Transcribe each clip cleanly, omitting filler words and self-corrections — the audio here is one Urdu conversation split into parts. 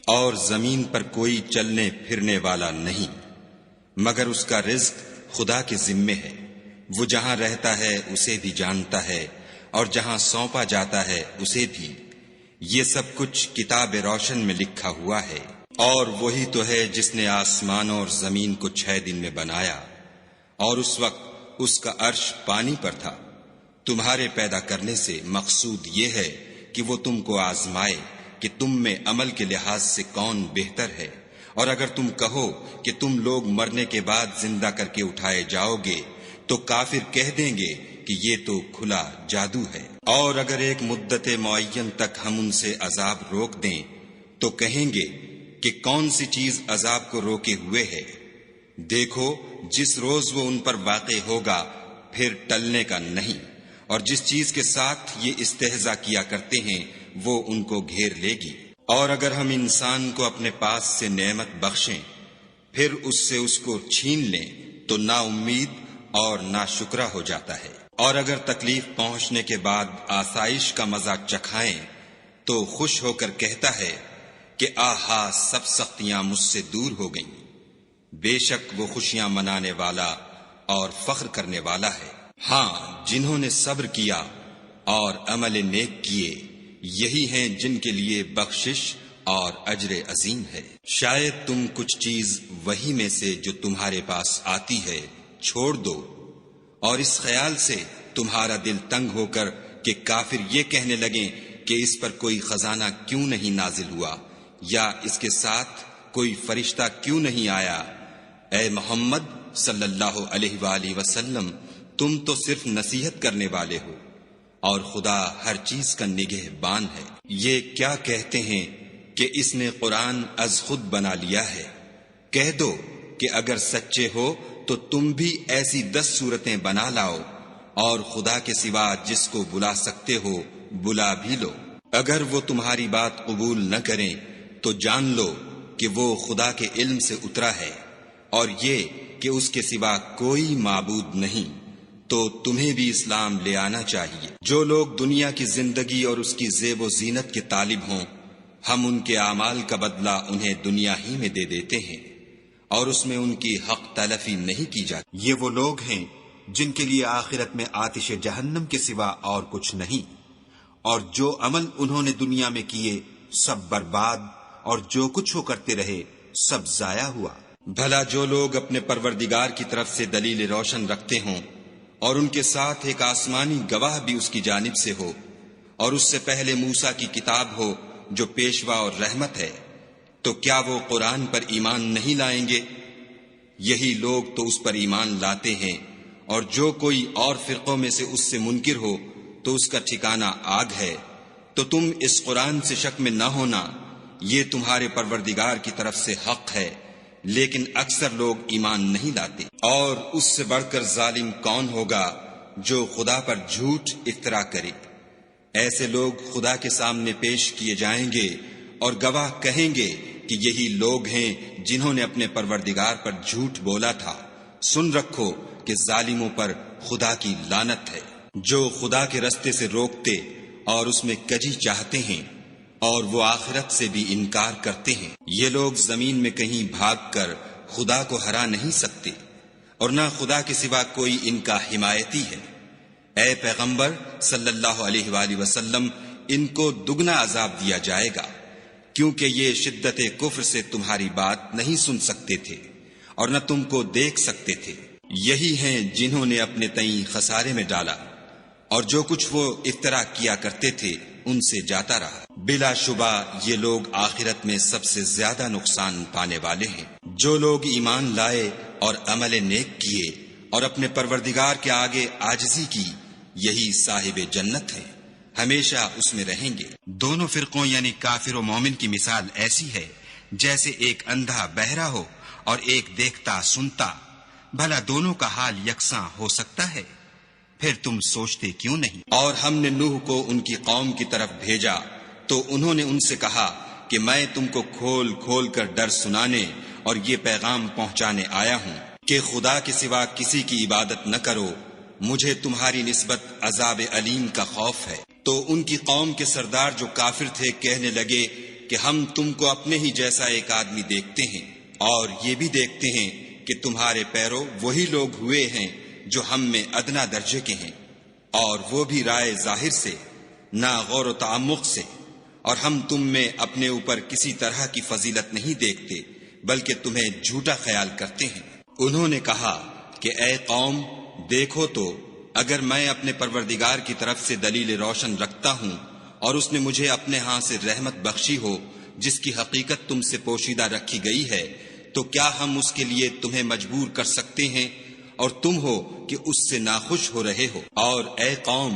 اور زمین پر کوئی چلنے پھرنے والا نہیں مگر اس کا رزق خدا کے ذمے ہے۔ وہ جہاں رہتا ہے اسے بھی جانتا ہے اور جہاں سونپا جاتا ہے اسے بھی۔ یہ سب کچھ کتاب روشن میں لکھا ہوا ہے۔ اور وہی تو ہے جس نے آسمانوں اور زمین کو 6 دن میں بنایا، اور اس وقت اس کا عرش پانی پر تھا۔ تمہارے پیدا کرنے سے مقصود یہ ہے کہ وہ تم کو آزمائے کہ تم میں عمل کے لحاظ سے کون بہتر ہے۔ اور اگر تم کہو کہ تم لوگ مرنے کے بعد زندہ کر کے اٹھائے جاؤ گے تو کافر کہہ دیں گے کہ یہ تو کھلا جادو ہے۔ اور اگر ایک مدت معین تک ہم ان سے عذاب روک دیں تو کہیں گے کہ کون سی چیز عذاب کو روکے ہوئے ہے؟ دیکھو جس روز وہ ان پر واقع ہوگا پھر ٹلنے کا نہیں، اور جس چیز کے ساتھ یہ استہزاء کیا کرتے ہیں وہ ان کو گھیر لے گی۔ اور اگر ہم انسان کو اپنے پاس سے نعمت بخشیں پھر اس سے اس کو چھین لیں تو نا امید اور نا شکرا ہو جاتا ہے۔ اور اگر تکلیف پہنچنے کے بعد آسائش کا مزہ چکھائیں تو خوش ہو کر کہتا ہے کہ آہا سب سختیاں مجھ سے دور ہو گئیں۔ بے شک وہ خوشیاں منانے والا اور فخر کرنے والا ہے۔ ہاں جنہوں نے صبر کیا اور عمل نیک کیے یہی ہیں جن کے لیے بخشش اور اجر عظیم ہے۔ شاید تم کچھ چیز وہی میں سے جو تمہارے پاس آتی ہے چھوڑ دو، اور اس خیال سے تمہارا دل تنگ ہو کر کہ کافر یہ کہنے لگیں کہ اس پر کوئی خزانہ کیوں نہیں نازل ہوا یا اس کے ساتھ کوئی فرشتہ کیوں نہیں آیا۔ اے محمد صلی اللہ علیہ وآلہ وسلم، تم تو صرف نصیحت کرنے والے ہو اور خدا ہر چیز کا نگہبان ہے۔ یہ کیا کہتے ہیں کہ اس نے قرآن از خود بنا لیا ہے؟ کہہ دو کہ اگر سچے ہو تو تم بھی ایسی 10 صورتیں بنا لاؤ اور خدا کے سوا جس کو بلا سکتے ہو بلا بھی لو۔ اگر وہ تمہاری بات قبول نہ کریں تو جان لو کہ وہ خدا کے علم سے اترا ہے، اور یہ کہ اس کے سوا کوئی معبود نہیں، تو تمہیں بھی اسلام لے آنا چاہیے۔ جو لوگ دنیا کی زندگی اور اس کی زیب و زینت کے طالب ہوں ہم ان کے اعمال کا بدلہ انہیں دنیا ہی میں دے دیتے ہیں اور اس میں ان کی حق تلفی نہیں کی جاتی۔ یہ وہ لوگ ہیں جن کے لیے آخرت میں آتش جہنم کے سوا اور کچھ نہیں، اور جو عمل انہوں نے دنیا میں کیے سب برباد، اور جو کچھ وہ کرتے رہے سب ضائع ہوا۔ بھلا جو لوگ اپنے پروردگار کی طرف سے دلیل روشن رکھتے ہوں اور ان کے ساتھ ایک آسمانی گواہ بھی اس کی جانب سے ہو، اور اس سے پہلے موسیٰ کی کتاب ہو جو پیشوا اور رحمت ہے، تو کیا وہ قرآن پر ایمان نہیں لائیں گے؟ یہی لوگ تو اس پر ایمان لاتے ہیں، اور جو کوئی اور فرقوں میں سے اس سے منکر ہو تو اس کا ٹھکانہ آگ ہے۔ تو تم اس قرآن سے شک میں نہ ہونا، یہ تمہارے پروردگار کی طرف سے حق ہے، لیکن اکثر لوگ ایمان نہیں لاتے۔ اور اس سے بڑھ کر ظالم کون ہوگا جو خدا پر جھوٹ افترا کرے؟ ایسے لوگ خدا کے سامنے پیش کیے جائیں گے اور گواہ کہیں گے کہ یہی لوگ ہیں جنہوں نے اپنے پروردگار پر جھوٹ بولا تھا۔ سن رکھو کہ ظالموں پر خدا کی لعنت ہے۔ جو خدا کے رستے سے روکتے اور اس میں کجی چاہتے ہیں اور وہ آخرت سے بھی انکار کرتے ہیں، یہ لوگ زمین میں کہیں بھاگ کر خدا کو ہرا نہیں سکتے، اور نہ خدا کے سوا کوئی ان کا حمایتی ہے۔ اے پیغمبر صلی اللہ علیہ وآلہ وسلم، ان کو دگنا عذاب دیا جائے گا، کیونکہ یہ شدت کفر سے تمہاری بات نہیں سن سکتے تھے اور نہ تم کو دیکھ سکتے تھے۔ یہی ہیں جنہوں نے اپنے تئیں خسارے میں ڈالا، اور جو کچھ وہ افترا کیا کرتے تھے ان سے جاتا رہا۔ بلا شبہ یہ لوگ آخرت میں سب سے زیادہ نقصان پانے والے ہیں۔ جو لوگ ایمان لائے اور عمل نیک کیے اور اپنے پروردگار کے آگے عاجزی کی، یہی صاحب جنت ہیں، ہمیشہ اس میں رہیں گے۔ دونوں فرقوں یعنی کافر و مومن کی مثال ایسی ہے جیسے ایک اندھا بہرا ہو اور ایک دیکھتا سنتا۔ بھلا دونوں کا حال یکساں ہو سکتا ہے؟ پھر تم سوچتے کیوں نہیں؟ اور ہم نے نوح کو ان کی قوم کی طرف بھیجا تو انہوں نے ان سے کہا کہ میں تم کو کھول کھول کر ڈر سنانے اور یہ پیغام پہنچانے آیا ہوں کہ خدا کے سوا کسی کی عبادت نہ کرو، مجھے تمہاری نسبت عذاب علیم کا خوف ہے۔ تو ان کی قوم کے سردار جو کافر تھے کہنے لگے کہ ہم تم کو اپنے ہی جیسا ایک آدمی دیکھتے ہیں، اور یہ بھی دیکھتے ہیں کہ تمہارے پیرو وہی لوگ ہوئے ہیں جو ہم میں ادنا درجے کے ہیں، اور وہ بھی رائے ظاہر سے، نہ غور و تعمق سے، اور ہم تم میں اپنے اوپر کسی طرح کی فضیلت نہیں دیکھتے بلکہ تمہیں جھوٹا خیال کرتے ہیں۔ انہوں نے کہا کہ اے قوم، دیکھو تو اگر میں اپنے پروردگار کی طرف سے دلیل روشن رکھتا ہوں اور اس نے مجھے اپنے ہاں سے رحمت بخشی ہو جس کی حقیقت تم سے پوشیدہ رکھی گئی ہے، تو کیا ہم اس کے لیے تمہیں مجبور کر سکتے ہیں اور تم ہو کہ اس سے ناخوش ہو رہے ہو؟ اور اے قوم،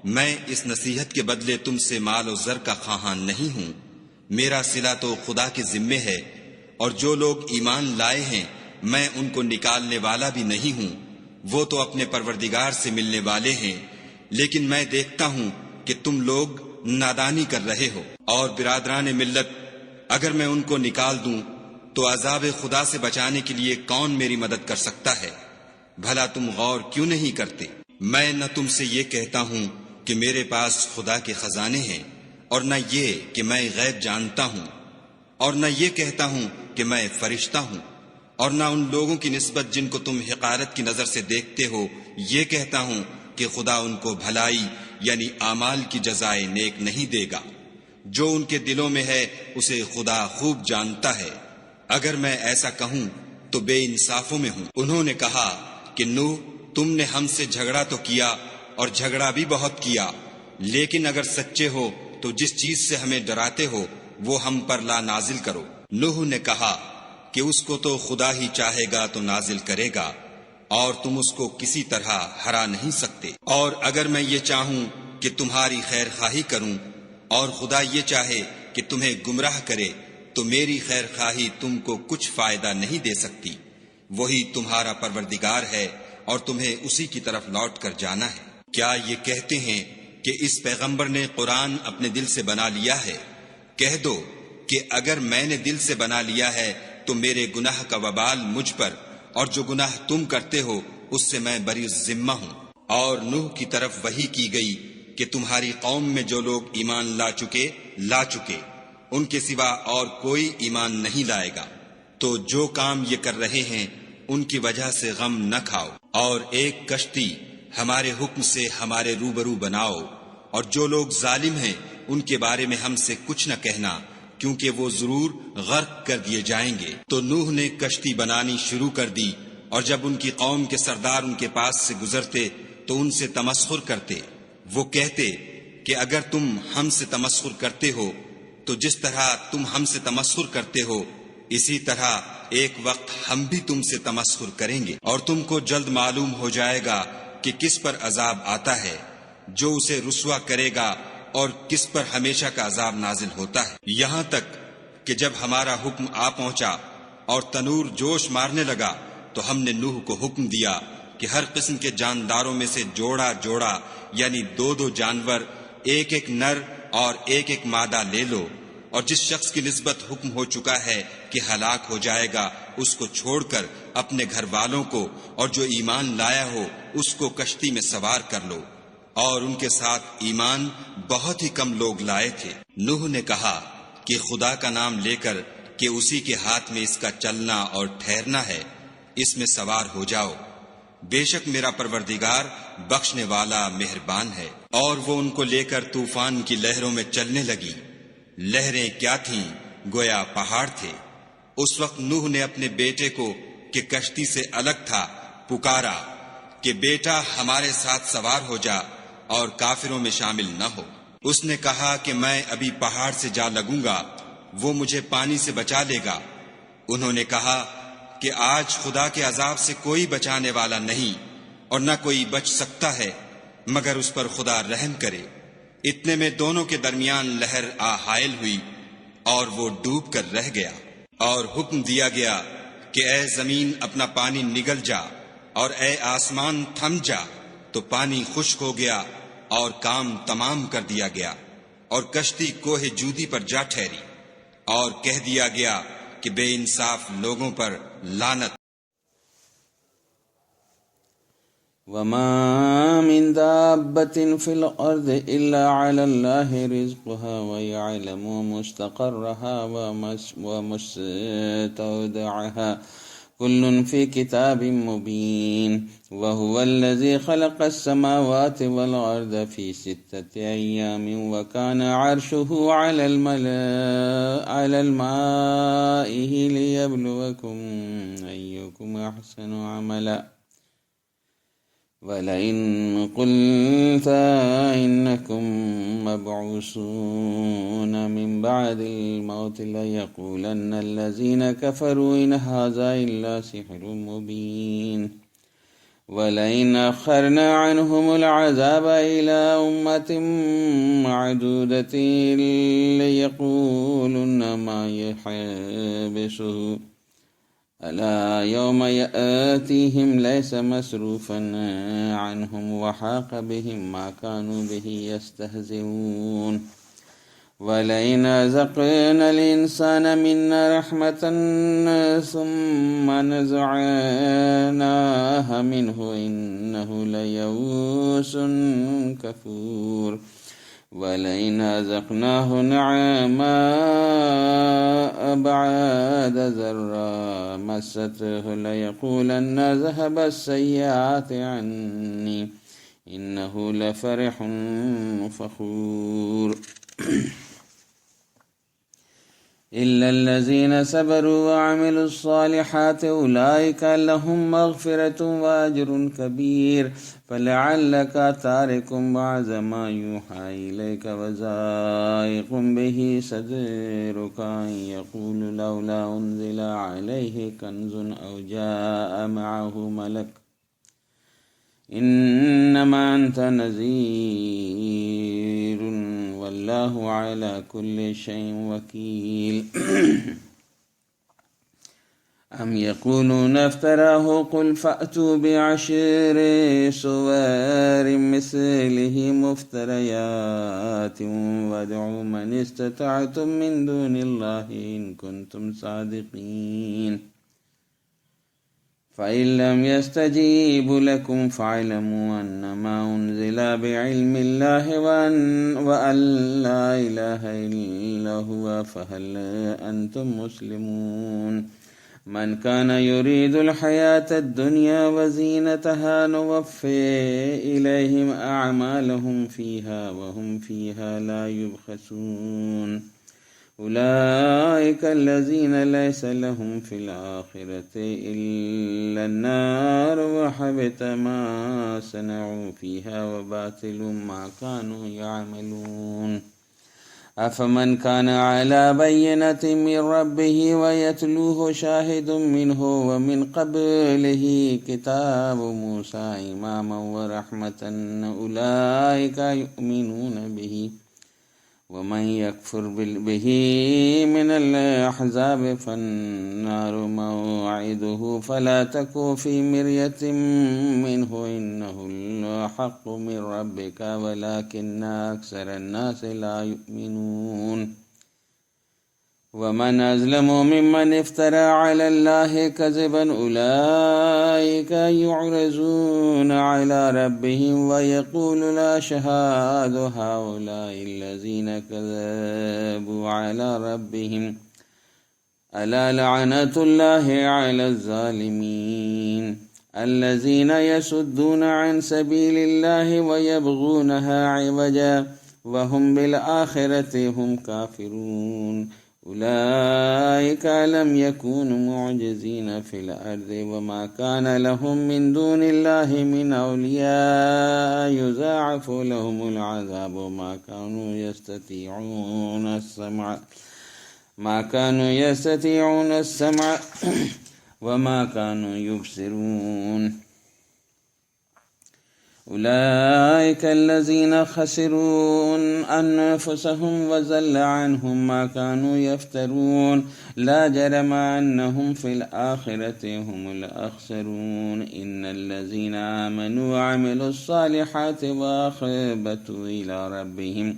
میں اس نصیحت کے بدلے تم سے مال و زر کا خواہاں نہیں ہوں، میرا صلہ تو خدا کے ذمے ہے، اور جو لوگ ایمان لائے ہیں میں ان کو نکالنے والا بھی نہیں ہوں، وہ تو اپنے پروردگار سے ملنے والے ہیں، لیکن میں دیکھتا ہوں کہ تم لوگ نادانی کر رہے ہو۔ اور برادران ملت، اگر میں ان کو نکال دوں تو عذاب خدا سے بچانے کے لیے کون میری مدد کر سکتا ہے؟ بھلا تم غور کیوں نہیں کرتے؟ میں نہ تم سے یہ کہتا ہوں کہ میرے پاس خدا کے خزانے ہیں، اور نہ یہ کہ میں غیب جانتا ہوں، اور نہ یہ کہتا ہوں کہ میں فرشتہ ہوں، اور نہ ان لوگوں کی نسبت جن کو تم حقارت کی نظر سے دیکھتے ہو یہ کہتا ہوں کہ خدا ان کو بھلائی یعنی اعمال کی جزائے نیک نہیں دے گا۔ جو ان کے دلوں میں ہے اسے خدا خوب جانتا ہے، اگر میں ایسا کہوں تو بے انصافوں میں ہوں۔ انہوں نے کہا کہ نوح، تم نے ہم سے جھگڑا تو کیا اور جھگڑا بھی بہت کیا، لیکن اگر سچے ہو تو جس چیز سے ہمیں ڈراتے ہو وہ ہم پر لا نازل کرو۔ نوح نے کہا کہ اس کو تو خدا ہی چاہے گا تو نازل کرے گا، اور تم اس کو کسی طرح ہرا نہیں سکتے۔ اور اگر میں یہ چاہوں کہ تمہاری خیر خواہی کروں اور خدا یہ چاہے کہ تمہیں گمراہ کرے تو میری خیر خواہی تم کو کچھ فائدہ نہیں دے سکتی۔ وہی تمہارا پروردگار ہے اور تمہیں اسی کی طرف لوٹ کر جانا ہے۔ کیا یہ کہتے ہیں کہ اس پیغمبر نے قرآن اپنے دل سے بنا لیا ہے؟ کہہ دو کہ اگر میں نے دل سے بنا لیا ہے تو میرے گناہ کا وبال مجھ پر، اور جو گناہ تم کرتے ہو اس سے میں بری ذمہ ہوں۔ اور نوح کی طرف وحی کی گئی کہ تمہاری قوم میں جو لوگ ایمان لا چکے ان کے سوا اور کوئی ایمان نہیں لائے گا، تو جو کام یہ کر رہے ہیں ان کی وجہ سے غم نہ کھاؤ، اور ایک کشتی ہمارے حکم سے ہمارے روبرو بناؤ، اور جو لوگ ظالم ہیں ان کے بارے میں ہم سے کچھ نہ کہنا، کیونکہ وہ ضرور غرق کر دیے جائیں گے۔ تو نوح نے کشتی بنانی شروع کر دی، اور جب ان کی قوم کے سردار ان کے پاس سے گزرتے تو ان سے تمسخر کرتے۔ وہ کہتے کہ اگر تم ہم سے تمسخر کرتے ہو تو جس طرح تم ہم سے تمسخر کرتے ہو اسی طرح ایک وقت ہم بھی تم سے تمسخر کریں گے، اور تم کو جلد معلوم ہو جائے گا کہ کس پر عذاب آتا ہے جو اسے رسوا کرے گا اور کس پر ہمیشہ کا عذاب نازل ہوتا ہے۔ یہاں تک کہ جب ہمارا حکم آ پہنچا اور تنور جوش مارنے لگا تو ہم نے نوح کو حکم دیا کہ ہر قسم کے جانداروں میں سے جوڑا جوڑا یعنی 2 جانور، ایک نر اور ایک مادہ لے لو، اور جس شخص کی نسبت حکم ہو چکا ہے کہ ہلاک ہو جائے گا اس کو چھوڑ کر اپنے گھر والوں کو اور جو ایمان لایا ہو اس کو کشتی میں سوار کر لو۔ اور ان کے ساتھ ایمان بہت ہی کم لوگ لائے تھے۔ نوح نے کہا کہ خدا کا نام لے کر کہ اسی کے ہاتھ میں اس کا چلنا اور ٹھہرنا ہے، اس میں سوار ہو جاؤ، بے شک میرا پروردگار بخشنے والا مہربان ہے۔ اور وہ ان کو لے کر طوفان کی لہروں میں چلنے لگی۔ لہریں کیا تھیں، گویا پہاڑ تھے۔ اس وقت نوح نے اپنے بیٹے کو کہ کشتی سے الگ تھا پکارا کہ بیٹا ہمارے ساتھ سوار ہو جا اور کافروں میں شامل نہ ہو۔ اس نے کہا کہ میں ابھی پہاڑ سے جا لگوں گا، وہ مجھے پانی سے بچا لے گا۔ انہوں نے کہا کہ آج خدا کے عذاب سے کوئی بچانے والا نہیں اور نہ کوئی بچ سکتا ہے مگر اس پر خدا رحم کرے۔ اتنے میں دونوں کے درمیان لہر حائل ہوئی اور وہ ڈوب کر رہ گیا، اور حکم دیا گیا کہ اے زمین اپنا پانی نگل جا اور اے آسمان تھم جا، تو پانی خشک ہو گیا اور کام تمام کر دیا گیا، اور کشتی کوہ جودی پر جا ٹھہری، اور کہہ دیا گیا کہ بے انصاف لوگوں پر لعنت۔ وما من دابة في الأرض إلا على الله رزقها ويعلم مستقرها ومستودعها كل في كتاب مبين. وهو الذي خلق السماوات والأرض في 6 أيام وكان عرشه على الماء ليبلوكم أيكم أحسن عملا. ولئن قلت إنكم مبعوثون من بعد الموت ليقولن الذين كفروا إن هذا إلا سحر مبين. ولئن أخرنا عنهم العذاب إلى أمة معدودة ليقولن ما يحبسه ألا يوم يأتيهم ليس مصروفا عنهم وحاق بهم ما كانوا به يستهزئون. ولئن أذقنا الإنسان منا رحمة ثم نزعناها منه إنه ليئوس كفور. ولئن أذقناه نعماء بعد ضراء مسته ليقولن ذهب السيئات عني إنه لفرح فخور. إلا الذين صبروا وعملوا الصالحات أولئك لهم مغفرة وأجر كبير. فلعلك تارك بعض ما يوحى إليك وضائق به صدرك أن يقول لولا أنزل عليه كنز أو جاء معه ملك إنما أنت نذير والله على كل شيء وكيل. أم يقولون افتراه قل فأتوا بعشر سور مثله مفتريات وادعوا من استطعتم من دون الله إن كنتم صادقين. فإن لم يستجيبوا لكم فاعلموا أنما أنزل بعلم الله وأن لا إله إلا هو فهل أنتم مسلمون. من كان يريد الحياة الدنيا وزينتها نوفي إليهم أعمالهم فيها وهم فيها لا يبخسون. أولئك الذين ليس لهم في الآخرة إلا النار وحبط ما صنعوا فيها وباطل ما كانوا يعملون. أفمن كان على بينة من ربه ويتلوه شاهد منه ومن قبله كتاب موسى إماما ورحمة أولئك يؤمنون به. ومن يكفر به من الأحزاب فالنار موعده فلا تك في مرية منه إنه الحق من ربك ولكن أكثر الناس لا يؤمنون. ومن أظلم ممن افترى على الله كذبا أولئك يعرضون على ربهم ويقول لا شهاد هؤلاء الذين كذبوا على ربهم ألا لعنة الله على الظالمين الذين يصدون عن سبيل الله ويبغونها عوجا وهم بالآخرة هم كافرون. أولئك لم يكونوا معجزين في الأرض وما كان لهم من دون الله من أولياء يضاعف لهم العذاب ما كانوا يستطيعون السمع وما كانوا يبصرون. أولئك الذين خسروا أنفسهم وضل عنهم ما كانوا يفترون. لا جرم أنهم في الآخرة هم الأخسرون. إن الذين آمنوا وعملوا الصالحات وأخبتوا إلى ربهم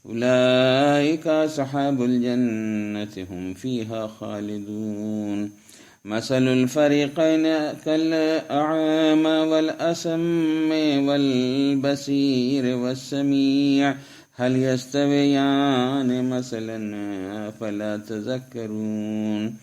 أولئك أصحاب الجنة هم فيها خالدون. مثل الفريقين كالأعمى والأسم والبصير والسميع هل يستويان مثلا فلا تذكرون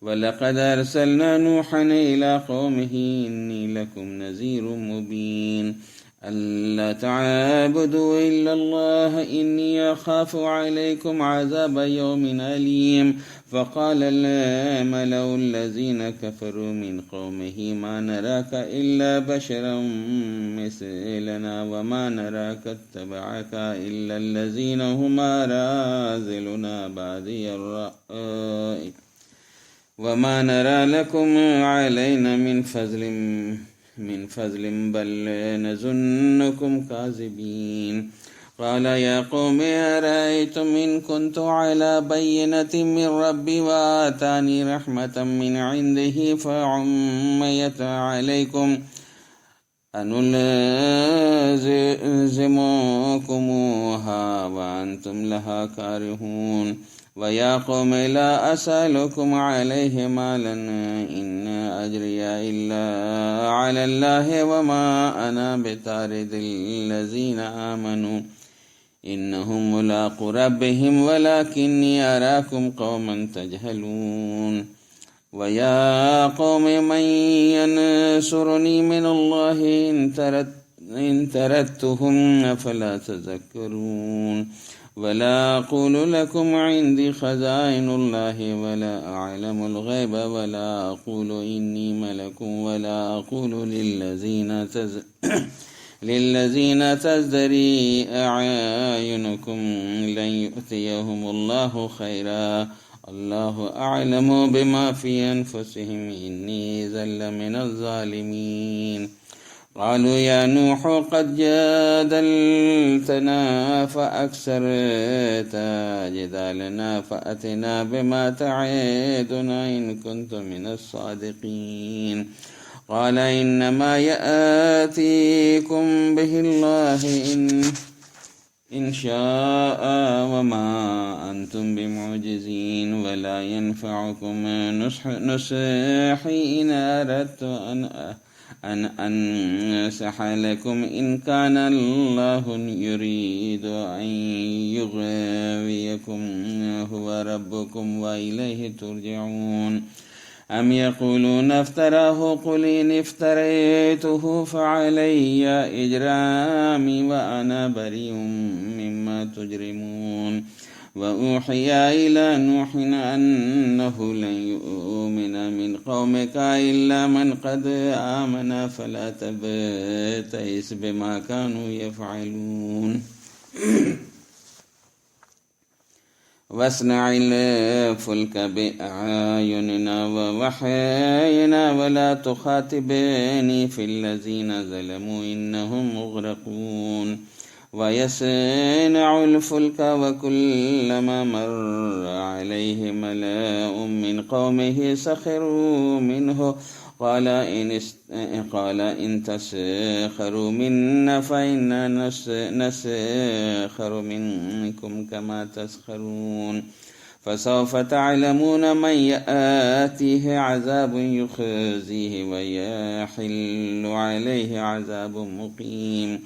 ولقد أرسلنا نوحا إلى قومه إني لكم نذير مبين ألا تعبدوا إلا الله إني أخاف عليكم عذاب يوم أليم فقال الملأ الذين كفروا من قومه ما نراك إلا بشرا مثلنا وما نراك اتبعك إلا الذين هم أراذلنا بادي الرأي وما نرى لكم علينا من فضل بل نظنكم كاذبين قال يا قوم أرأيتم إن كنت على بينة من ربي وآتاني رحمة من عنده فعميت عليكم أنلزمكموها وأنتم لها كارهون ويا قوم لا أسألكم عليه مالا إن أجري إلا على الله وما أنا بطارد الذين آمنوا إنهم ملاقو ربهم ولكني أراكم قوما تجهلون ويا قوم من ينصرني من الله إن تردتهم أفلا تذكرون ولا أقول لكم عندي خزائن الله ولا أعلم الغيب ولا أقول إني ملك ولا أقول للذين تزدري أعينكم لن يؤتيهم الله خيرا الله أعلم بما في أنفسهم إني إذا لمن الظالمين قالوا يا نوح قد جادلتنا فأكثرت جدالنا فأتنا بما تعدنا إن كنت من الصادقين قال إنما يأتيكم به الله إن شاء وما أنتم بمعجزين ولا ينفعكم نصحي إن أردت أن أنصح لكم إن كان الله يريد أن يغويكم هو ربكم وإليه ترجعون أم يقولون افتراه قل إن افتريته فعلي إجرامي وأنا بريء مما تجرمون وأوحي إلى نوح أنه لن يؤمن من قومك إلا من قد آمن فلا تبتئس بما كانوا يفعلون واصنع الفلك بأعيننا ووحينا ولا تخاطبني في الذين ظلموا إنهم مغرقون ويصنع الفلك وكلما مر عليه ملأ من قومه سخروا منه قال إن تسخروا منا فإنا نسخر منكم كما تسخرون فسوف تعلمون من يأتيه عذاب يخزيه ويحل عليه عذاب مقيم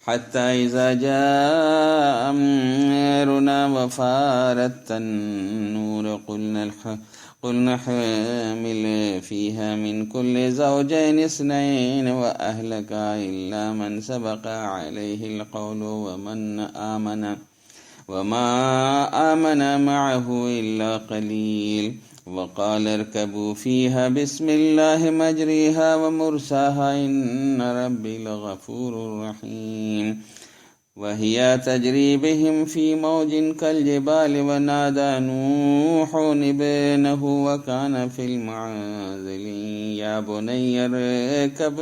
حتى إذا جاء أمرنا وفارت النور قلنا حامل فيها من كل زوجين اثنين وأهلك إلا من سبق عليه القول وما آمن معه إلا قليل وقال اركبوا فيها بسم الله مجريها ومرساها إن ربي لغفور رحيم وهي تجري بهم في موج كالجبال ونادى نوح ابنه وكان في المعزل يا بني اركب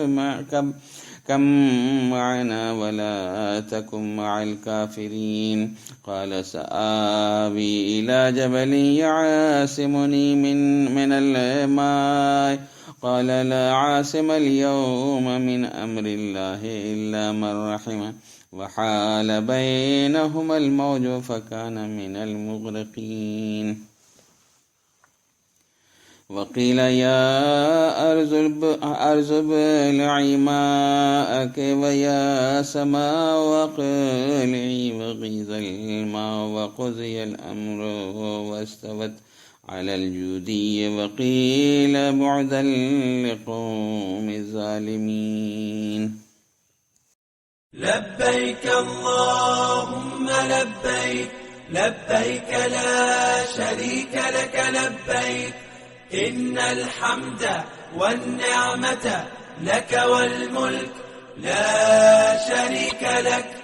معنا ولا تكن مع الكافرين قال سآوي إلى جبل يعاصمني من الماء قال لا عاصم اليوم من أمر الله إلا من رحمه وحال بينهما الموج فكان من المغرقين وقيل يا أرز ابلعي ماءك ويا سماء واقلعي وغيظ الماء وقضي الأمر واستوت على الجودي وقيل بعدا لقوم الظالمين. لبيك اللهم لبيك لبيك لا شريك لك لبيك إن الحمد والنعمة لك والملك لا شريك لك.